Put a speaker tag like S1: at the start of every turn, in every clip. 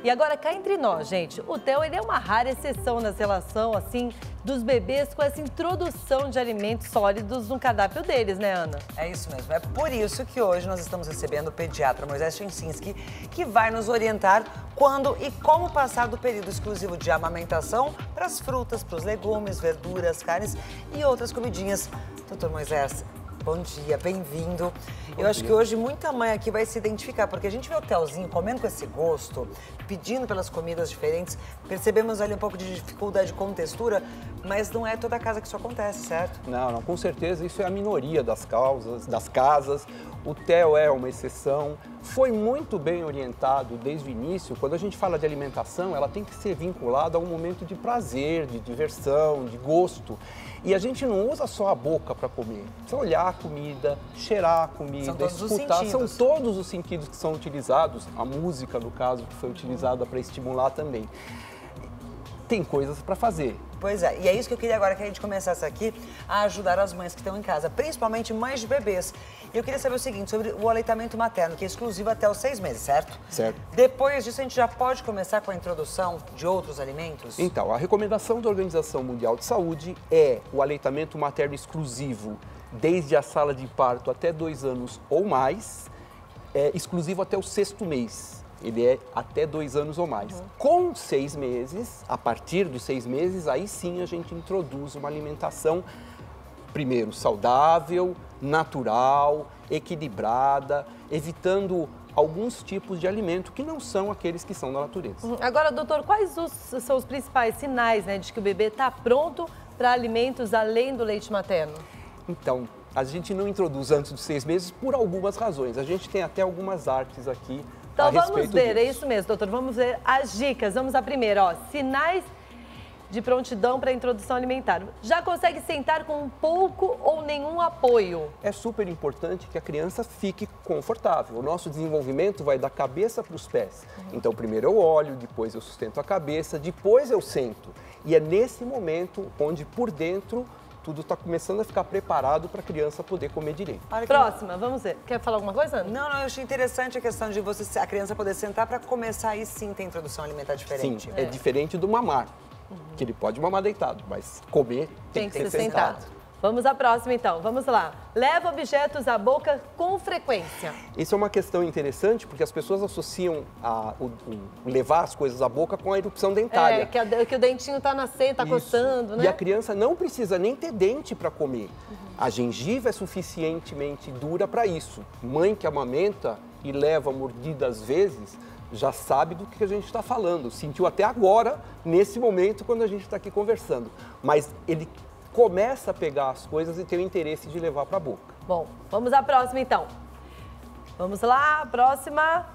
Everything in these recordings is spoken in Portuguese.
S1: E agora, cá entre nós, gente, o Theo, ele é uma rara exceção nessa relação, assim, dos bebês com essa introdução de alimentos sólidos no cardápio deles, né, Ana?
S2: É isso mesmo. É por isso que hoje nós estamos recebendo o pediatra Moisés Chensinski, que vai nos orientar quando e como passar do período exclusivo de amamentação para as frutas, para os legumes, verduras, carnes e outras comidinhas. Doutor Moisés, bom dia, bem-vindo. Eu acho que hoje muita mãe aqui vai se identificar, porque a gente vê o Theozinho comendo com esse gosto, pedindo pelas comidas diferentes, percebemos ali um pouco de dificuldade com textura, mas não é toda casa que isso acontece, certo?
S3: Não, com certeza isso é a minoria das casas. O Theo é uma exceção. Foi muito bem orientado desde o início. Quando a gente fala de alimentação, ela tem que ser vinculada a um momento de prazer, de diversão, de gosto. E a gente não usa só a boca para comer. Precisa olhar a comida, cheirar a comida, escutar. São todos os sentidos que são utilizados. A música, no caso, que foi utilizada para estimular também. Tem coisas para fazer.
S2: Pois é, e é isso que eu queria agora que a gente começasse aqui a ajudar as mães que estão em casa, principalmente mães de bebês. Eu queria saber o seguinte, sobre o aleitamento materno, que é exclusivo até os 6 meses, certo?
S3: Certo.
S2: Depois disso, a gente já pode começar com a introdução de outros alimentos?
S3: Então, a recomendação da Organização Mundial de Saúde é o aleitamento materno exclusivo, desde a sala de parto até 2 anos ou mais, exclusivo até o 6º mês. Ele é até 2 anos ou mais. Com 6 meses, a partir dos 6 meses, aí sim a gente introduz uma alimentação, primeiro, saudável, natural, equilibrada, evitando alguns tipos de alimento que não são aqueles que são da natureza.
S1: Agora, doutor, quais são os principais sinais, né, de que o bebê está pronto para alimentos além do leite materno?
S3: Então, a gente não introduz antes dos 6 meses por algumas razões. A gente tem até algumas artes aqui.
S1: Então vamos ver, é isso mesmo, doutor. Vamos ver as dicas. Vamos à primeira, ó. Sinais de prontidão para a introdução alimentar. Já consegue sentar com pouco ou nenhum apoio?
S3: É super importante que a criança fique confortável. O nosso desenvolvimento vai da cabeça para os pés. Então, primeiro eu olho, depois eu sustento a cabeça, depois eu sento. E é nesse momento onde, por dentro, tudo está começando a ficar preparado para a criança poder comer direito.
S1: Próxima, vamos ver. Quer falar alguma coisa, Ana?
S2: Não, eu achei interessante a questão de a criança poder sentar para começar aí sim ter introdução alimentar diferente.
S3: Sim, é diferente do mamar, que ele pode mamar deitado, mas comer tem que ser sentado.
S1: Vamos à próxima, então. Vamos lá. Leva objetos à boca com frequência.
S3: Isso é uma questão interessante, porque as pessoas associam levar as coisas à boca com a erupção dentária.
S1: Que o dentinho está nascendo, está coçando, né?
S3: E a criança não precisa nem ter dente para comer. A gengiva é suficientemente dura para isso. Mãe que amamenta e leva mordida às vezes, já sabe do que a gente está falando. Sentiu até agora, nesse momento, quando a gente está aqui conversando. Mas ele começa a pegar as coisas e tem o interesse de levar para a boca.
S1: Bom, vamos à próxima então. Vamos lá, próxima.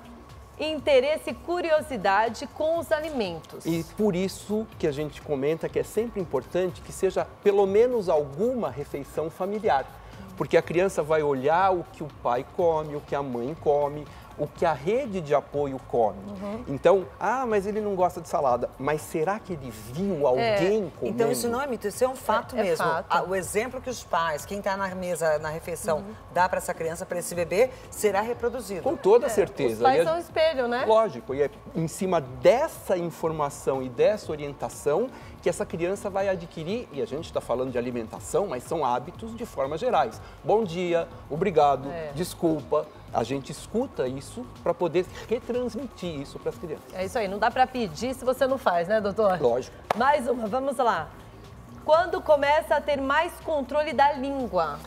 S1: Interesse e curiosidade com os alimentos.
S3: E por isso que a gente comenta que é sempre importante que seja pelo menos alguma refeição familiar. Porque a criança vai olhar o que o pai come, o que a mãe come, o que a rede de apoio come. Então, mas ele não gosta de salada. Mas será que ele viu alguém comendo?
S2: Então isso não é mito, isso é um fato mesmo.
S1: Fato.
S2: O exemplo que os pais, quem está na mesa, na refeição, dá para essa criança, para esse bebê, será reproduzido.
S3: Com toda certeza.
S1: Os pais são espelho, né?
S3: Lógico, e é em cima dessa informação e dessa orientação que essa criança vai adquirir, e a gente está falando de alimentação, mas são hábitos de forma gerais. Bom dia, obrigado, desculpa. A gente escuta isso para poder retransmitir isso para as crianças.
S1: É isso aí, não dá para pedir se você não faz, né, doutor?
S3: Lógico.
S1: Mais uma, vamos lá. Quando começa a ter mais controle da língua?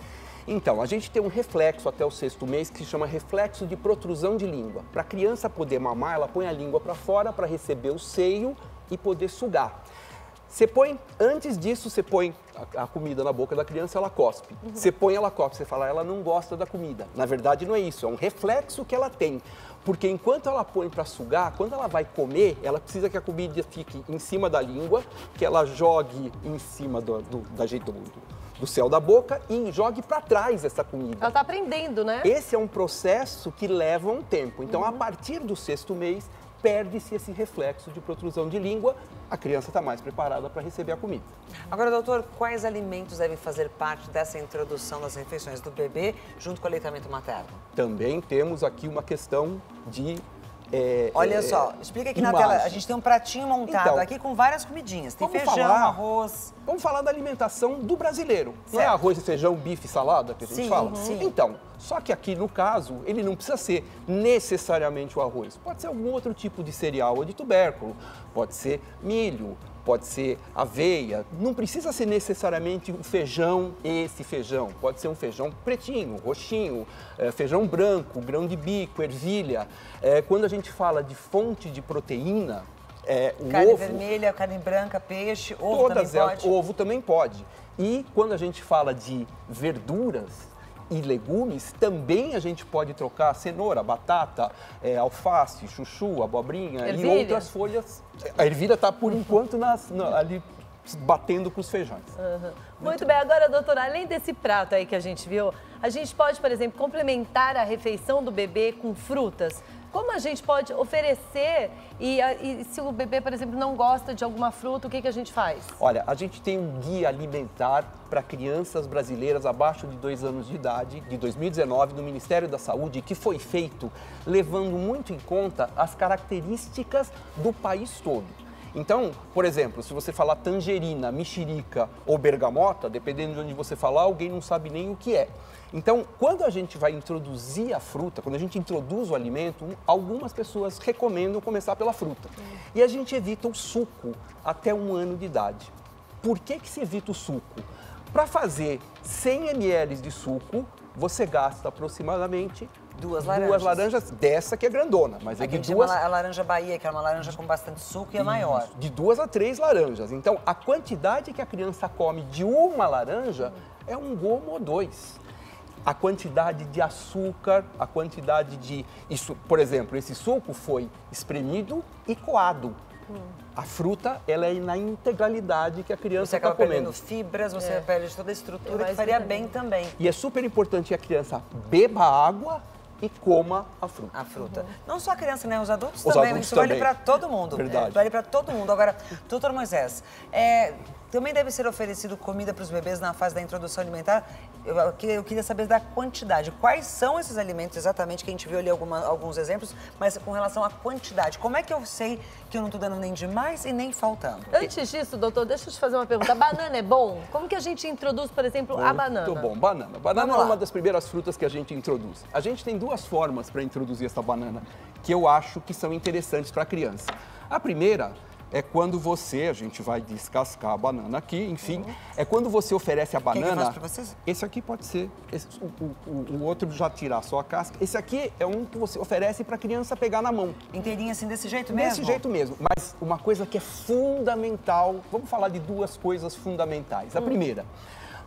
S3: Então, a gente tem um reflexo até o 6º mês que se chama reflexo de protrusão de língua. Para a criança poder mamar, ela põe a língua para fora para receber o seio e poder sugar. Você põe, antes disso, você põe a comida na boca da criança, ela cospe. Você põe, ela cospe, você fala, ela não gosta da comida. Na verdade, não é isso, é um reflexo que ela tem. Porque enquanto ela põe para sugar, quando ela vai comer, ela precisa que a comida fique em cima da língua, que ela jogue em cima do céu da boca e jogue para trás essa comida.
S1: Ela está aprendendo, né?
S3: Esse é um processo que leva um tempo. Então, a partir do 6º mês, perde-se esse reflexo de protrusão de língua, a criança está mais preparada para receber a comida.
S2: Agora, doutor, quais alimentos devem fazer parte dessa introdução das refeições do bebê junto com o aleitamento materno?
S3: Também temos aqui uma questão de
S2: Olha só, explica aqui na tela, a gente tem um pratinho montado
S3: então,
S2: aqui com várias comidinhas. Tem feijão, arroz.
S3: Vamos falar da alimentação do brasileiro. Certo. Não é arroz e feijão, bife e salada que a gente fala? Sim. Então, só que aqui no caso, ele não precisa ser necessariamente o arroz. Pode ser algum outro tipo de cereal ou de tubérculo, pode ser milho, pode ser aveia, não precisa ser necessariamente um feijão, esse feijão. Pode ser um feijão pretinho, roxinho, feijão branco, grão de bico, ervilha. Quando a gente fala de fonte de proteína, o
S2: carne
S3: ovo,
S2: vermelha, carne branca, peixe, ovo também pode?
S3: Ovo também pode. E quando a gente fala de verduras e legumes, também a gente pode trocar cenoura, batata, alface, chuchu, abobrinha ervilha. E outras folhas. A ervilha está, por enquanto, ali batendo com os feijões.
S1: Muito bem. Agora, doutora, além desse prato aí que a gente viu, a gente pode, por exemplo, complementar a refeição do bebê com frutas? Como a gente pode oferecer e se o bebê, por exemplo, não gosta de alguma fruta, o que a gente faz?
S3: Olha, a gente tem um guia alimentar para crianças brasileiras abaixo de 2 anos de idade, de 2019, do Ministério da Saúde, que foi feito levando muito em conta as características do país todo. Então, por exemplo, se você falar tangerina, mexerica ou bergamota, dependendo de onde você falar, alguém não sabe nem o que é. Então, quando a gente vai introduzir a fruta, quando a gente introduz o alimento, algumas pessoas recomendam começar pela fruta. E a gente evita o suco até 1 ano de idade. Por que se evita o suco? Para fazer 100 ml de suco, você gasta aproximadamente 2 laranjas dessa que é grandona, mas
S2: aqui de duas. A laranja Bahia, que é uma laranja com bastante suco e é maior.
S3: De 2 a 3 laranjas. Então, a quantidade que a criança come de uma laranja é um gomo ou 2. A quantidade de açúcar, a quantidade de... Isso, por exemplo, esse suco foi espremido e coado. A fruta, ela é na integralidade que a criança está comendo.
S2: Você acaba perdendo fibras, você perde toda a estrutura que faria bem também.
S3: E é super importante que a criança beba água e coma a fruta.
S2: Não só a criança, né? Os adultos também. Isso vale para todo mundo.
S3: Verdade.
S2: Vale para todo mundo. Agora, doutor Moisés, também deve ser oferecido comida para os bebês na fase da introdução alimentar. Eu queria saber da quantidade. Quais são esses alimentos exatamente, que a gente viu ali alguns exemplos, mas com relação à quantidade. Como é que eu sei que eu não estou dando nem demais e nem faltando?
S1: Antes disso, doutor, deixa eu te fazer uma pergunta. A banana é bom? Como que a gente introduz, por exemplo, a banana?
S3: Muito bom. Banana. Banana é uma das primeiras frutas que a gente introduz. A gente tem 2 formas para introduzir essa banana que eu acho que são interessantes para a criança. A primeira é quando a gente vai descascar a banana aqui, enfim, é quando você oferece a banana...
S2: Quem que eu faço pra vocês?
S3: Esse aqui pode ser, o outro já tirar só a casca. Esse aqui é um que você oferece para a criança pegar na mão.
S2: Inteirinho assim, desse jeito mesmo?
S3: Desse jeito mesmo, mas uma coisa que é fundamental, vamos falar de 2 coisas fundamentais. A primeira,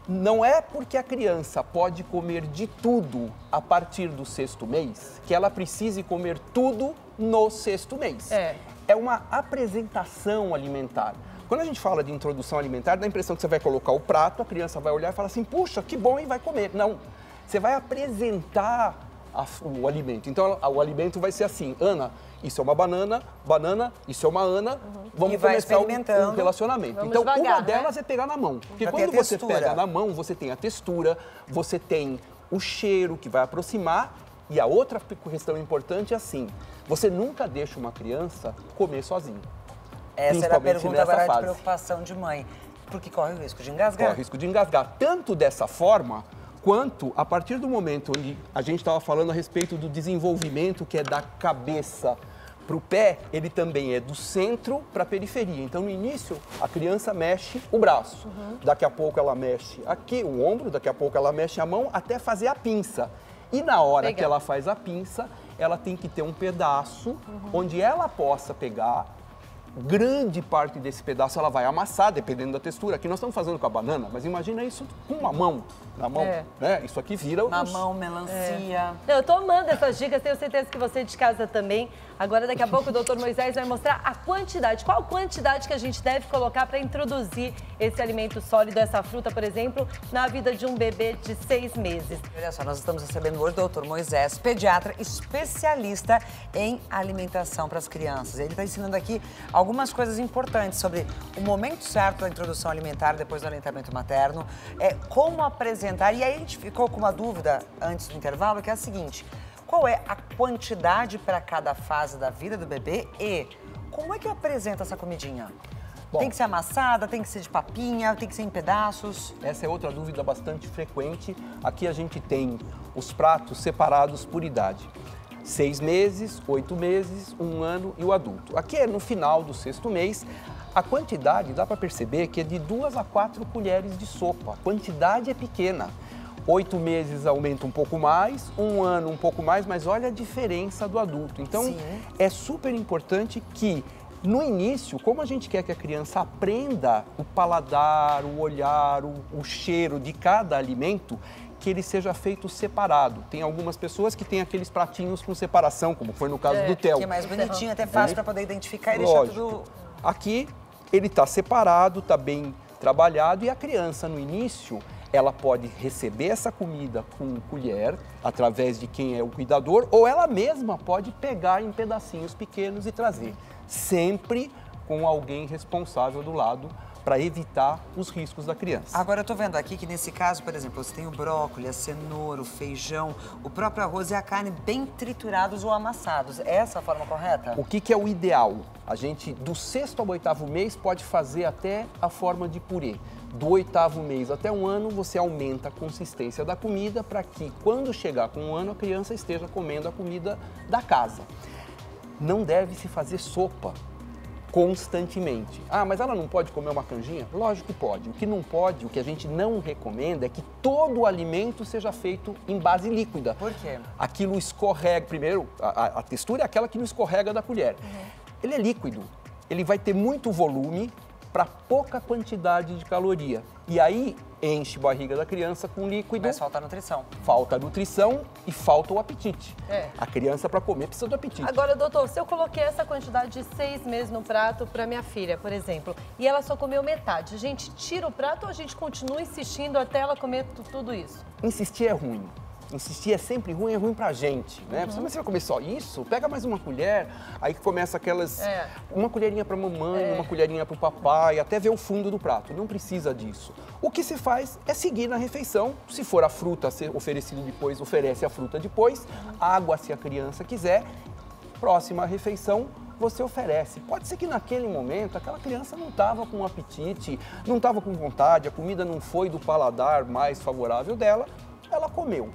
S3: não é porque a criança pode comer de tudo a partir do 6º mês que ela precise comer tudo no 6º mês. É uma apresentação alimentar. Quando a gente fala de introdução alimentar, dá a impressão que você vai colocar o prato, a criança vai olhar e falar assim, puxa, que bom, e vai comer. Não, você vai apresentar o alimento. Então, o alimento vai ser assim, Ana, isso é uma banana, isso é uma Ana, vamos começar um relacionamento.
S1: Vamos
S3: então,
S1: devagar,
S3: uma delas é pegar na mão. Porque quando você pega na mão, você tem a textura, você tem o cheiro que vai aproximar. E a outra questão importante é assim, você nunca deixa uma criança comer sozinha.
S2: Essa era a pergunta agora de preocupação de mãe, porque corre o risco de engasgar.
S3: Corre o risco de engasgar, tanto dessa forma, quanto a partir do momento onde a gente estava falando a respeito do desenvolvimento que é da cabeça para o pé, ele também é do centro para a periferia. Então, no início, a criança mexe o braço, daqui a pouco ela mexe aqui o ombro, daqui a pouco ela mexe a mão, até fazer a pinça. E na hora que ela faz a pinça, ela tem que ter um pedaço onde ela possa pegar. Grande parte desse pedaço ela vai amassar, dependendo da textura. Aqui nós estamos fazendo com a banana, mas imagina isso com uma mão. Na mão, né? Isso aqui vira...
S2: Mamão, melancia...
S1: Eu estou amando essas dicas, tenho certeza que você de casa também. Agora, daqui a pouco, o doutor Moisés vai mostrar a quantidade. Qual quantidade que a gente deve colocar para introduzir esse alimento sólido, essa fruta, por exemplo, na vida de um bebê de 6 meses.
S2: Olha só, nós estamos recebendo hoje o doutor Moisés, pediatra, especialista em alimentação para as crianças. Ele está ensinando aqui algumas coisas importantes sobre o momento certo da introdução alimentar depois do aleitamento materno, como apresentar. E aí a gente ficou com uma dúvida antes do intervalo, que é a seguinte: qual é a quantidade para cada fase da vida do bebê e como é que eu apresento essa comidinha?
S3: Bom,
S2: tem que ser amassada, tem que ser de papinha, tem que ser em pedaços?
S3: Essa é outra dúvida bastante frequente. Aqui a gente tem os pratos separados por idade. 6 meses, 8 meses, 1 ano e o adulto. Aqui é no final do 6º mês. A quantidade, dá para perceber que é de 2 a 4 colheres de sopa. A quantidade é pequena. 8 meses aumenta um pouco mais, 1 ano um pouco mais, mas olha a diferença do adulto. Então,
S2: Sim.
S3: É super importante que, no início, como a gente quer que a criança aprenda o paladar, o olhar, o cheiro de cada alimento, que ele seja feito separado. Tem algumas pessoas que têm aqueles pratinhos com separação, como foi no caso do Theo.
S2: Que é mais bonitinho, até fácil para poder identificar e deixar
S3: Lógico.
S2: tudo...
S3: Aqui ele está separado, está bem trabalhado e a criança no início ela pode receber essa comida com colher, através de quem é o cuidador, ou ela mesma pode pegar em pedacinhos pequenos e trazer, sempre com alguém responsável do lado para evitar os riscos da criança.
S2: Agora eu tô vendo aqui que nesse caso, por exemplo, você tem o brócolis, a cenoura, o feijão, o próprio arroz e a carne bem triturados ou amassados. É essa a forma correta?
S3: O que é o ideal? A gente, do 6º ao 8º mês, pode fazer até a forma de purê. Do 8º mês até 1 ano, você aumenta a consistência da comida para que, quando chegar com 1 ano, a criança esteja comendo a comida da casa. Não deve se fazer sopa constantemente. Ah, mas ela não pode comer uma canjinha? Lógico que pode. O que não pode, o que a gente não recomenda é que todo o alimento seja feito em base líquida.
S2: Por quê?
S3: Aquilo escorrega, primeiro, a textura é aquela que não escorrega da colher. Ele é líquido, ele vai ter muito volume para pouca quantidade de caloria. E aí enche a barriga da criança com líquido.
S2: Mas falta nutrição.
S3: Falta nutrição e falta o apetite.
S1: É.
S3: A criança, para comer, precisa do apetite.
S1: Agora, doutor, se eu coloquei essa quantidade de 6 meses no prato para minha filha, por exemplo, e ela só comeu metade, a gente tira o prato ou a gente continua insistindo até ela comer tudo isso?
S3: Insistir é ruim. Insistir é sempre ruim, é ruim pra gente, né? Mas você vai comer só isso? Pega mais uma colher, aí começa aquelas... Uma colherinha pra mamãe, uma colherinha pro papai, até ver o fundo do prato. Não precisa disso. O que se faz é seguir na refeição. Se for a fruta a ser oferecida depois, oferece a fruta depois. Água, se a criança quiser. Próxima refeição, você oferece. Pode ser que naquele momento aquela criança não estava com apetite, não estava com vontade, a comida não foi do paladar mais favorável dela, ela comeu.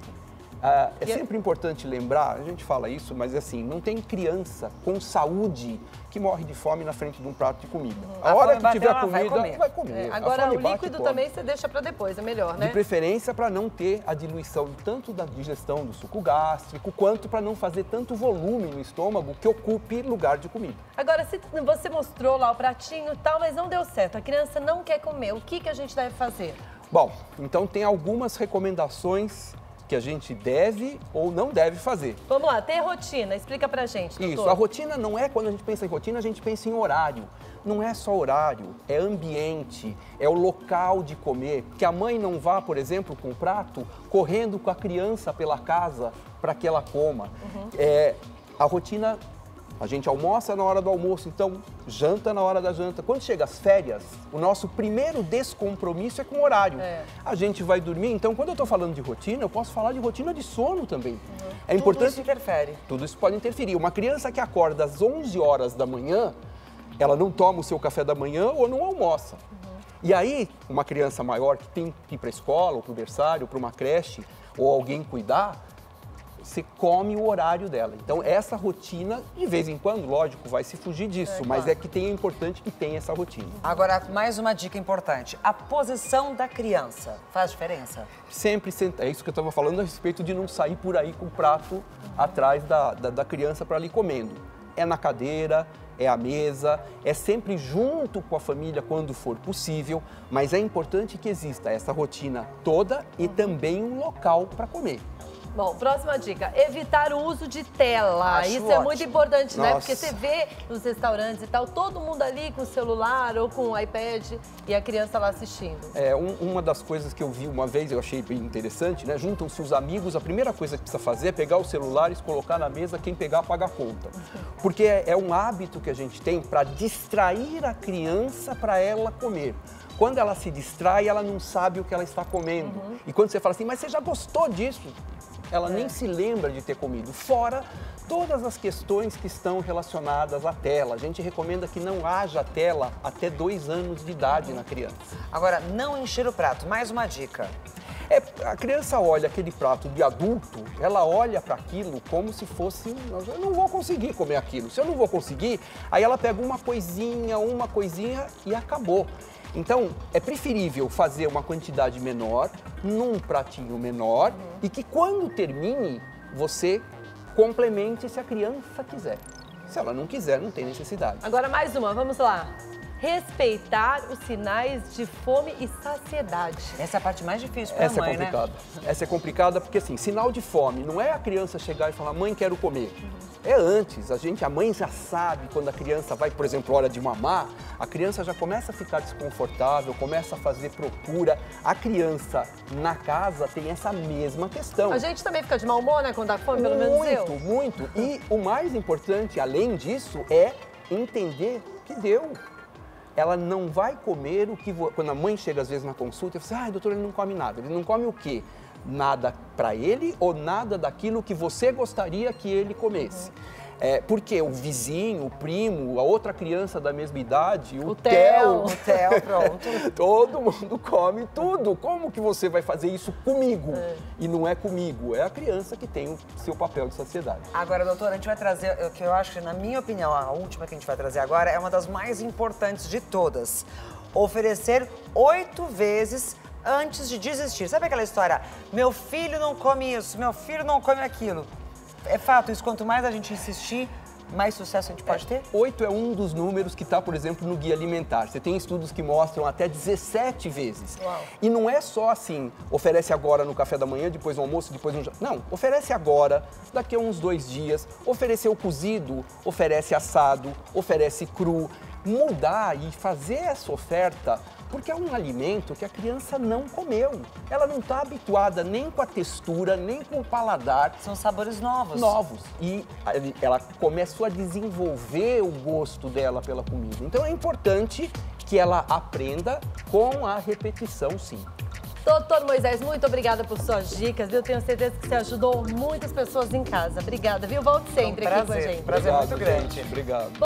S3: É sempre importante lembrar, a gente fala isso, mas assim, não tem criança com saúde que morre de fome na frente de um prato de comida. A hora que tiver comida, vai comer.
S1: Agora, o líquido também você deixa para depois, é melhor, né?
S3: De preferência para não ter a diluição tanto da digestão do suco gástrico, quanto para não fazer tanto volume no estômago que ocupe lugar de comida.
S1: Agora, se você mostrou lá o pratinho e tal, mas não deu certo, a criança não quer comer, o que a gente deve fazer?
S3: Bom, então tem algumas recomendações que a gente deve ou não deve fazer.
S1: Vamos lá, tem rotina, explica pra gente, doutor.
S3: Isso, a rotina não é, quando a gente pensa em rotina, a gente pensa em horário. Não é só horário, é ambiente, é o local de comer. Que a mãe não vá, por exemplo, com o prato, correndo com a criança pela casa para que ela coma. A rotina, a gente almoça na hora do almoço, então janta na hora da janta. Quando chega as férias, o nosso primeiro descompromisso é com o horário. A gente vai dormir, então quando eu estou falando de rotina, eu posso falar de rotina de sono também. É importante.
S2: Tudo isso interfere.
S3: Tudo isso pode interferir. Uma criança que acorda às 11 horas da manhã, ela não toma o seu café da manhã ou não almoça. E aí, uma criança maior que tem que ir para a escola, ou para o berçário, ou para uma creche, ou alguém cuidar, você come o horário dela. Então, essa rotina, de vez em quando, lógico, vai se fugir disso, mas é que é importante que tenha essa rotina.
S2: Agora, mais uma dica importante. A posição da criança faz diferença?
S3: Sempre sentar. É isso que eu estava falando a respeito de não sair por aí com o prato atrás da criança para ali comendo. É na cadeira, é à mesa, é sempre junto com a família quando for possível, mas é importante que exista essa rotina toda e também um local para comer.
S1: Bom, próxima dica, evitar o uso de tela.
S2: Acho
S1: Isso
S2: ótimo.
S1: é muito importante, né?
S3: Nossa.
S1: Porque você vê nos restaurantes e tal, todo mundo ali com o celular ou com o iPad e a criança lá assistindo.
S3: Uma das coisas que eu vi uma vez, eu achei bem interessante, né? Juntam-se os amigos, a primeira coisa que precisa fazer é pegar os celulares, colocar na mesa, quem pegar paga a conta. Porque é um hábito que a gente tem para distrair a criança para ela comer. Quando ela se distrai, ela não sabe o que ela está comendo. E quando você fala assim, mas você já gostou disso? ela nem se lembra de ter comido. Fora todas as questões que estão relacionadas à tela. A gente recomenda que não haja tela até 2 anos de idade na criança.
S2: Agora, não encher o prato. Mais uma dica.
S3: A criança olha aquele prato de adulto, ela olha para aquilo como se fosse, eu não vou conseguir comer aquilo. Se eu não vou conseguir, aí ela pega uma coisinha e acabou. Então, é preferível fazer uma quantidade menor, num pratinho menor, e que quando termine, você complemente se a criança quiser. Se ela não quiser, não tem necessidade.
S1: Agora mais uma, vamos lá. Respeitar os sinais de fome e saciedade.
S2: Essa é a parte mais difícil para a mãe, né?
S3: Essa é complicada porque, assim, sinal de fome não é a criança chegar e falar, mãe, quero comer. É antes, a mãe já sabe quando a criança vai, por exemplo, hora de mamar, a criança já começa a ficar desconfortável, começa a fazer procura. A criança na casa tem essa mesma questão.
S1: A gente também fica de mau humor, né, quando dá fome, pelo menos eu.
S3: Muito. E o mais importante, além disso, é entender que deu. Ela não vai comer o que... Quando a mãe chega, às vezes, na consulta, e fala assim, doutor, ele não come nada. Ele não come o quê? Nada para ele ou nada daquilo que você gostaria que ele comesse. Porque o vizinho, o primo, a outra criança da mesma idade, o Theo,
S2: pronto.
S3: Todo mundo come tudo. Como que você vai fazer isso comigo? E não é comigo, é a criança que tem o seu papel de saciedade.
S2: Agora, doutora, a gente vai trazer, o que eu acho que, na minha opinião, a última que a gente vai trazer agora é uma das mais importantes de todas. Oferecer 8 vezes antes de desistir. Sabe aquela história? Meu filho não come isso, meu filho não come aquilo. É fato isso, quanto mais a gente insistir, mais sucesso a gente pode ter?
S3: 8 é um dos números que está, por exemplo, no Guia Alimentar. Você tem estudos que mostram até 17 vezes.
S1: Uau.
S3: E não é só assim, oferece agora no café da manhã, depois no almoço, depois no jantar. Não, oferece agora, daqui a uns 2 dias. Ofereceu cozido, oferece assado, oferece cru. Mudar e fazer essa oferta, porque é um alimento que a criança não comeu. Ela não está habituada nem com a textura, nem com o paladar.
S2: São sabores novos.
S3: E ela começou a desenvolver o gosto dela pela comida. Então é importante que ela aprenda com a repetição, sim.
S1: Doutor Moisés, muito obrigada por suas dicas, viu? Tenho certeza que você ajudou muitas pessoas em casa. Obrigada, viu? Volte sempre aqui com a gente.
S2: Prazer muito grande.
S3: Obrigado.